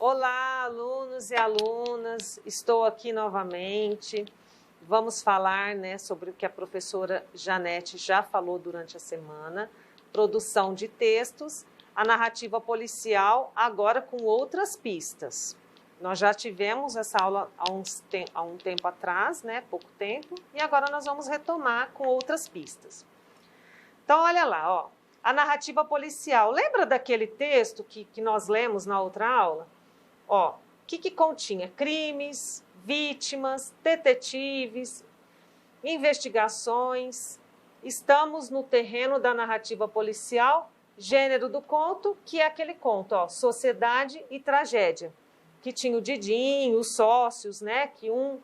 Olá, alunos e alunas, estou aqui novamente. Vamos falar, sobre o que a professora Janete já falou durante a semana, produção de textos, a narrativa policial, agora com outras pistas. Nós já tivemos essa aula há um tempo atrás, pouco tempo, e agora nós vamos retomar com outras pistas. Então, olha lá, ó, a narrativa policial. Lembra daquele texto que nós lemos na outra aula? Ó, o que continha? Crimes, vítimas, detetives, investigações. Estamos no terreno da narrativa policial, gênero do conto, que é aquele conto, ó, sociedade e tragédia, que tinha o Didinho, os sócios, que o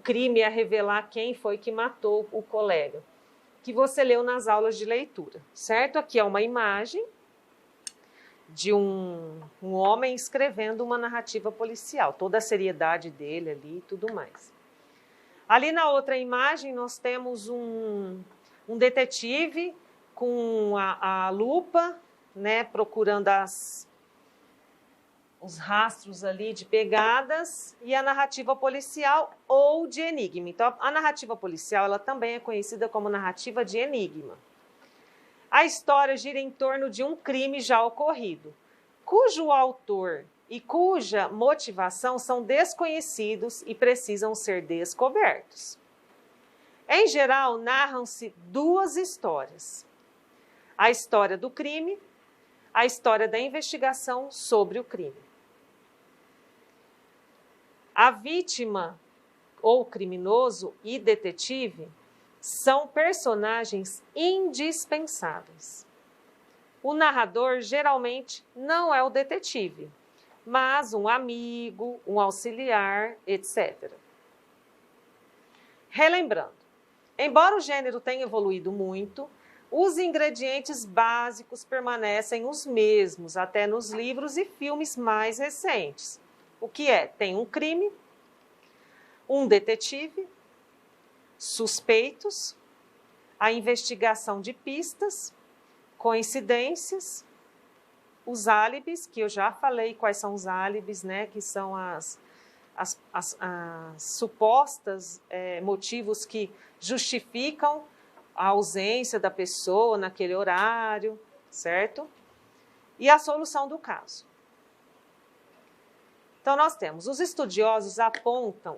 crime ia revelar quem foi que matou o colega, que você leu nas aulas de leitura, certo? Aqui é uma imagem de um homem escrevendo uma narrativa policial, toda a seriedade dele ali e tudo mais. Ali na outra imagem nós temos um detetive com a lupa, procurando os rastros ali de pegadas, e a narrativa policial ou de enigma. Então, a narrativa policial ela também é conhecida como narrativa de enigma. A história gira em torno de um crime já ocorrido, cujo autor e cuja motivação são desconhecidos e precisam ser descobertos. Em geral, narram-se duas histórias: a história do crime, a história da investigação sobre o crime. A vítima ou criminoso e detetive são personagens indispensáveis. O narrador geralmente não é o detetive, mas um amigo, um auxiliar, etc. Relembrando, embora o gênero tenha evoluído muito, os ingredientes básicos permanecem os mesmos até nos livros e filmes mais recentes. O que é? Tem um crime, um detetive, suspeitos, a investigação de pistas, coincidências, os álibis, que eu já falei quais são os álibis, que são as supostas motivos que justificam a ausência da pessoa naquele horário, certo? E a solução do caso. Então, nós temos, os estudiosos apontam,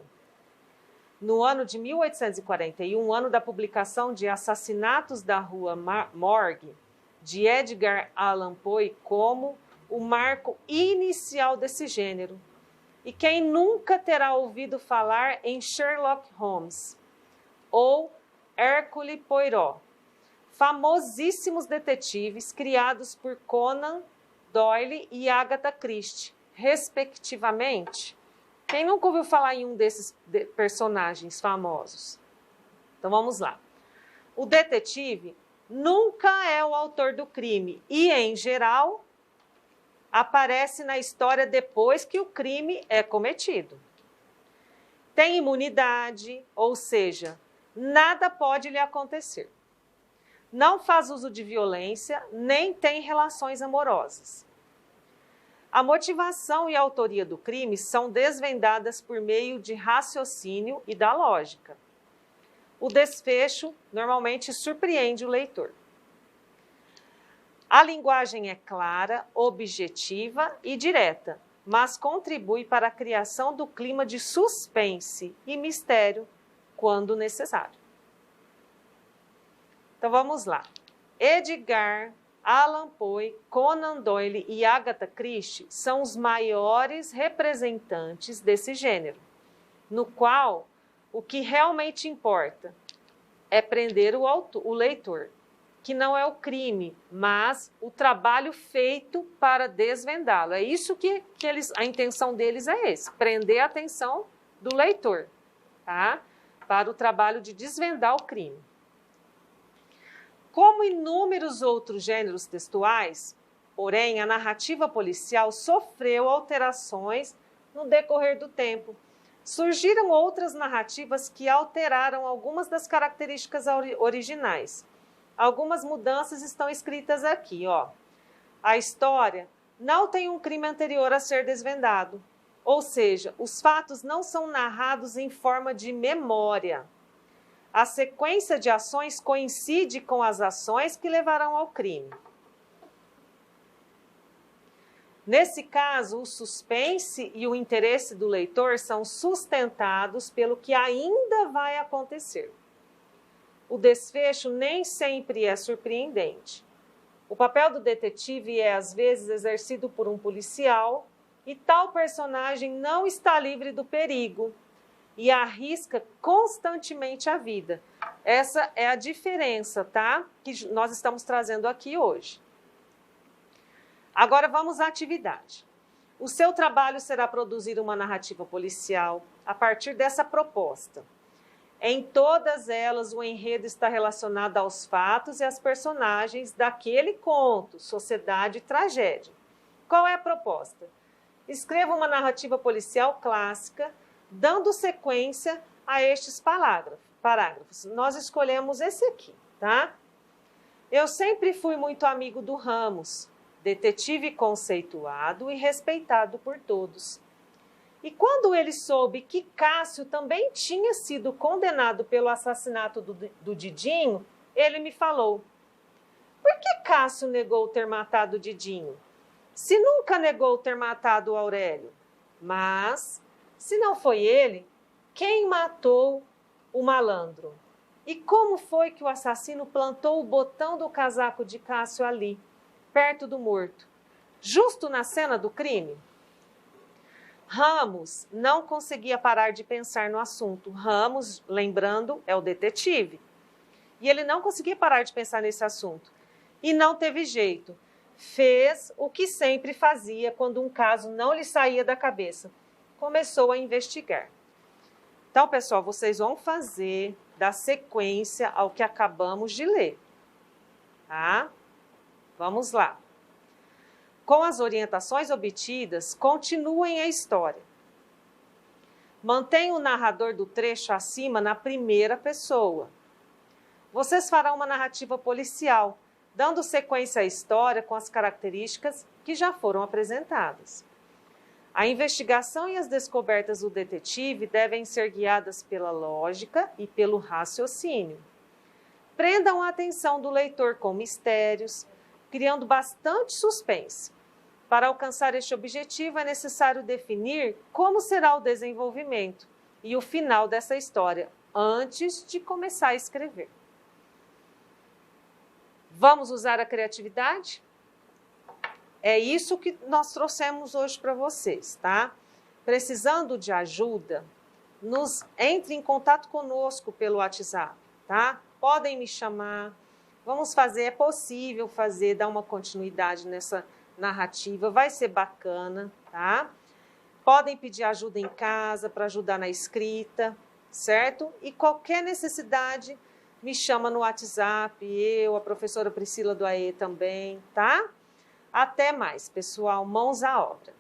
no ano de 1841, ano da publicação de Assassinatos da Rua Morgue, de Edgar Allan Poe, como o marco inicial desse gênero. E quem nunca terá ouvido falar em Sherlock Holmes ou Hercule Poirot, famosíssimos detetives criados por Conan Doyle e Agatha Christie, respectivamente? Quem nunca ouviu falar em um desses personagens famosos? Então vamos lá. O detetive nunca é o autor do crime e, em geral, aparece na história depois que o crime é cometido. Tem imunidade, ou seja, nada pode lhe acontecer. Não faz uso de violência, nem tem relações amorosas. A motivação e a autoria do crime são desvendadas por meio de raciocínio e da lógica. O desfecho normalmente surpreende o leitor. A linguagem é clara, objetiva e direta, mas contribui para a criação do clima de suspense e mistério quando necessário. Então vamos lá. Edgar Allan Poe, Conan Doyle e Agatha Christie são os maiores representantes desse gênero, no qual o que realmente importa é prender o leitor, que não é o crime, mas o trabalho feito para desvendá-lo. É isso que a intenção deles é esse, prender a atenção do leitor, tá? Para o trabalho de desvendar o crime. Como inúmeros outros gêneros textuais, porém, a narrativa policial sofreu alterações no decorrer do tempo. Surgiram outras narrativas que alteraram algumas das características originais. Algumas mudanças estão escritas aqui, ó. A história não tem um crime anterior a ser desvendado. Ou seja, os fatos não são narrados em forma de memória. A sequência de ações coincide com as ações que levarão ao crime. Nesse caso, o suspense e o interesse do leitor são sustentados pelo que ainda vai acontecer. O desfecho nem sempre é surpreendente. O papel do detetive é, às vezes, exercido por um policial e tal personagem não está livre do perigo e arrisca constantemente a vida. Essa é a diferença, tá? Que nós estamos trazendo aqui hoje. Agora vamos à atividade. O seu trabalho será produzir uma narrativa policial a partir dessa proposta. Em todas elas, o enredo está relacionado aos fatos e às personagens daquele conto, sociedade e tragédia. Qual é a proposta? Escreva uma narrativa policial clássica, dando sequência a estes parágrafos. Nós escolhemos esse aqui, tá? Eu sempre fui muito amigo do Ramos, detetive conceituado e respeitado por todos. E quando ele soube que Cássio também tinha sido condenado pelo assassinato do Didinho, ele me falou: por que Cássio negou ter matado o Didinho? Se nunca negou ter matado o Aurélio. Mas, se não foi ele, quem matou o malandro? E como foi que o assassino plantou o botão do casaco de Cássio ali, perto do morto, justo na cena do crime? Ramos não conseguia parar de pensar no assunto. Ramos, lembrando, é o detetive. E ele não conseguia parar de pensar nesse assunto. E não teve jeito. Fez o que sempre fazia quando um caso não lhe saía da cabeça. Começou a investigar. Então, pessoal, vocês vão fazer da sequência ao que acabamos de ler. Tá? Vamos lá. Com as orientações obtidas, continuem a história. Mantenha o narrador do trecho acima na primeira pessoa. Vocês farão uma narrativa policial, dando sequência à história com as características que já foram apresentadas. A investigação e as descobertas do detetive devem ser guiadas pela lógica e pelo raciocínio. Prendam a atenção do leitor com mistérios, criando bastante suspense. Para alcançar este objetivo, é necessário definir como será o desenvolvimento e o final dessa história, antes de começar a escrever. Vamos usar a criatividade? É isso que nós trouxemos hoje para vocês, tá? Precisando de ajuda, entre em contato conosco pelo WhatsApp, tá? Podem me chamar. Vamos fazer, é possível fazer, dar uma continuidade nessa narrativa, vai ser bacana, tá? Podem pedir ajuda em casa para ajudar na escrita, certo? E qualquer necessidade, me chama no WhatsApp, a professora Priscila do AE também, tá? Até mais, pessoal, mãos à obra.